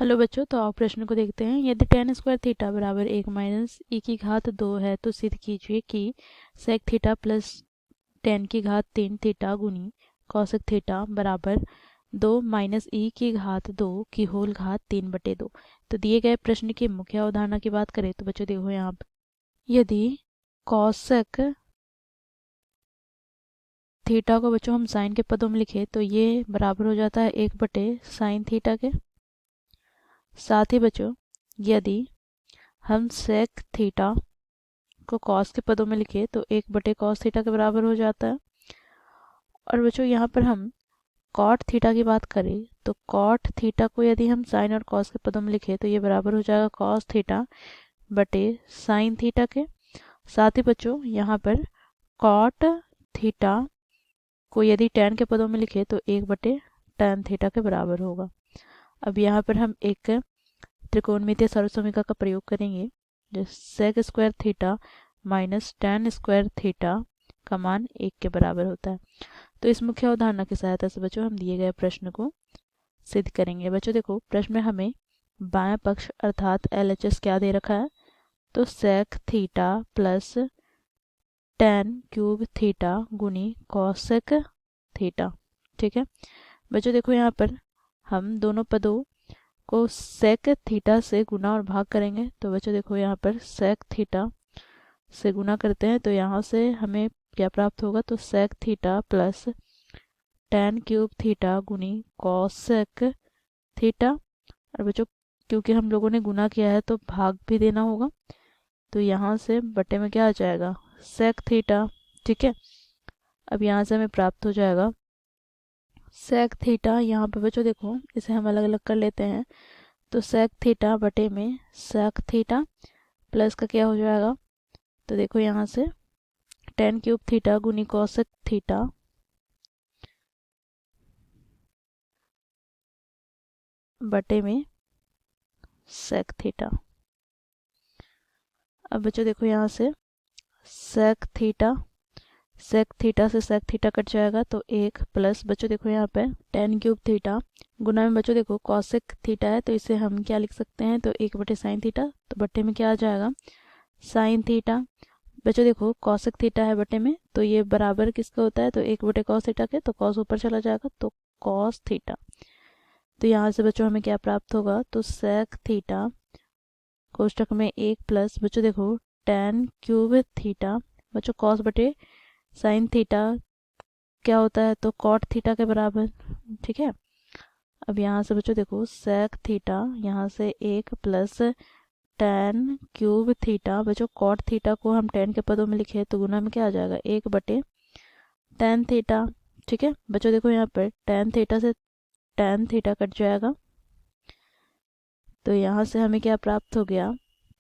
Hello बच्चों, तो आप प्रश्न को देखते हैं। यदि tan स्क्वायर थीटा बराबर 1 माइनस ई की घात 2 है तो सिद्ध कीजिए कि sec थीटा प्लस tan की घात 3 थीटा गुनी cosec थीटा बराबर 2 माइनस ई की घात 2 की होल घात 3/2। तो दिए गए प्रश्न की मुख्य अवधारणा की बात करें तो बच्चों देखो यहाँ पर, यदि cosec थीटा को बच्चों हम साइन के पदों में लिखे तो ये बराबर हो जाता है 1/sin थीटा के। साथ ही बच्चों यदि हम सेक थीटा को कॉस के पदों में लिखे तो 1/cos थीटा के बराबर हो जाता है। और बच्चों यहाँ पर हम कॉट थीटा की बात करें तो कॉट थीटा को यदि हम साइन और कॉस के पदों में लिखे तो ये बराबर हो जाएगा कॉस थीटा बटे साइन थीटा के। साथ ही बच्चों यहाँ पर कॉट थीटा को यदि टैन के पदों में लिखे तो 1/tan थीटा के बराबर होगा। अब यहाँ पर हम एक त्रिकोणमितीय सर्वसमीकरण का प्रयोग करेंगे जो sec square theta minus tan square theta का मान 1 के बराबर होता है। तो इस मुख्य अवधारणा की सहायता से बच्चों हम दिए गए प्रश्न को सिद्ध करेंगे। बच्चों देखो प्रश्न में हमें बाएं पक्ष अर्थात LHS क्या दे रखा है, तो sec theta plus tan cube theta गुनी कॉसेक थीटा। ठीक है बच्चों, देखो यहाँ पर हम दोनों पदों को सेक थीटा से गुना और भाग करेंगे। तो बच्चों देखो यहाँ पर सेक थीटा से गुना करते हैं तो यहाँ से हमें क्या प्राप्त होगा, तो sec theta plus tan cube theta गुनी कॉसेक थीटा। और बच्चों क्योंकि हम लोगों ने गुना किया है तो भाग भी देना होगा, तो यहाँ से बटे में क्या आ जाएगा, सेक थीटा। ठीक है, अब यहाँ से हमें प्राप्त हो जाएगा सेक थीटा। यहाँ पे बच्चों देखो इसे हम अलग अलग कर लेते हैं, तो सेक थीटा बटे में सेक थीटा प्लस का क्या हो जाएगा, तो देखो यहाँ से tan क्यूब थीटा गुनी कॉसेक थीटा बटे में सेक थीटा। अब बच्चों देखो यहाँ से सेक थीटा से सेक थीटा कट जाएगा तो 1 प्लस बच्चों देखो यहाँ पे tan क्यूब थीटा गुना में बच्चों देखो कॉसेक थीटा है तो इसे हम क्या लिख सकते हैं, तो 1/sin थीटा, तो बटे में क्या आ जाएगा साइन थीटा। बच्चों देखो कॉसेक थीटा है बटे में तो ये बराबर किसका होता है, तो 1/cos थीटा के, तो कॉस ऊपर चला जाएगा तो कॉस थीटा। तो यहाँ से बच्चों हमें क्या प्राप्त होगा, तो सेक थीटा कोष्टक में 1 प्लस बच्चों देखो tan क्यूब थीटा बच्चों कॉस बटे साइन थीटा क्या होता है, तो कॉट थीटा के बराबर। ठीक है, अब यहाँ से बच्चों देखो सेक थीटा यहाँ से 1 प्लस tan क्यूब थीटा बच्चों कॉट थीटा को हम tan के पदों में लिखे तो गुना में क्या आ जाएगा 1/tan थीटा। ठीक है बच्चों देखो यहाँ पर tan थीटा से tan थीटा कट जाएगा तो यहाँ से हमें क्या प्राप्त हो गया,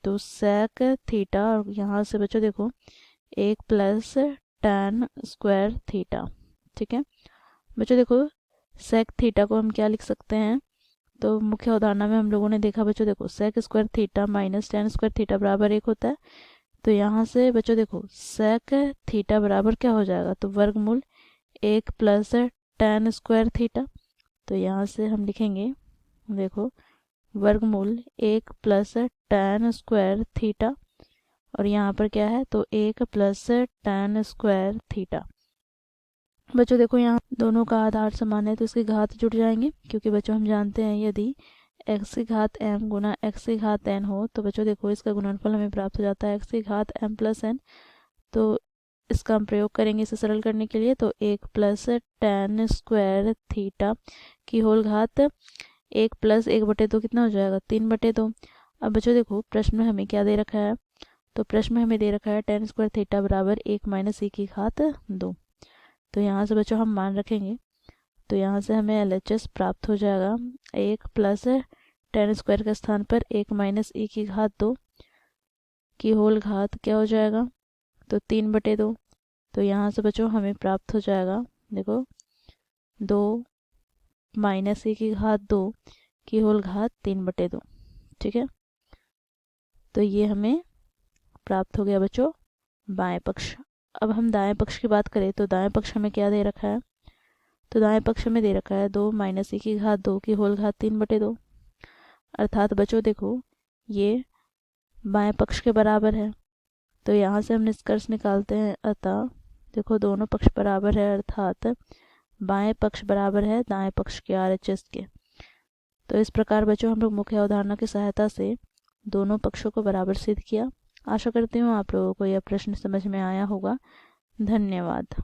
तो सेक थीटा और यहाँ से बच्चों देखो 1 प्लस tan स्क्वायर थीटा। ठीक है बच्चों देखो सेक थीटा को हम क्या लिख सकते हैं, तो मुख्य अवधारणा में हम लोगों ने देखा बच्चों देखो sec square theta minus tan square theta बराबर 1 होता है। तो यहाँ से बच्चों देखो सेक थीटा बराबर क्या हो जाएगा, तो वर्गमूल 1 प्लस tan स्क्वायर थीटा। तो यहाँ से हम लिखेंगे देखो वर्गमूल 1 प्लस tan स्क्वायर थीटा और यहाँ पर क्या है, तो 1 प्लस tan स्क्वायर थीटा। बच्चों देखो यहाँ दोनों का आधार समान है तो इसकी घात जुड़ जाएंगे, क्योंकि बच्चों हम जानते हैं यदि x की घात m गुना x की घात n हो तो बच्चों देखो इसका गुणनफल हमें प्राप्त हो जाता है x की घात m प्लस n। तो इसका हम प्रयोग करेंगे इसे सरल करने के लिए, तो 1 प्लस tan स्क्वायर थीटा की होल घात 1 प्लस 1/2 कितना हो जाएगा 3/2। अब बच्चों देखो प्रश्न में हमें क्या दे रखा है, तो प्रश्न में हमें दे रखा है tan स्क्वायर थीटा बराबर 1 माइनस e की घात 2। तो यहाँ से बच्चों हम मान रखेंगे तो यहाँ से हमें LHS प्राप्त हो जाएगा 1 प्लस tan स्क्वायर के स्थान पर 1 माइनस e की घात 2 की होल घात क्या हो जाएगा, तो 3/2। तो यहाँ से बच्चों हमें प्राप्त हो जाएगा देखो 2 माइनस e की घात 2 की होल घात 3/2। ठीक है, तो ये हमें प्राप्त हो गया बच्चों बाएं पक्ष। अब हम दाएं पक्ष की बात करें तो दाएं पक्ष हमें क्या दे रखा है, तो दाएं पक्ष में दे रखा है 2 माइनस e की घात 2 की होल घात 3/2। अर्थात बच्चों देखो ये बाएं पक्ष के बराबर है, तो यहाँ से हम निष्कर्ष निकालते हैं, अतः देखो दोनों पक्ष बराबर है अर्थात बाएं पक्ष बराबर है दाएं पक्ष के RHS के। तो इस प्रकार बच्चों हम लोग मुख्य अवधारणा की सहायता से दोनों पक्षों को बराबर सिद्ध किया। आशा करती हूँ आप लोगों को यह प्रश्न समझ में आया होगा। धन्यवाद।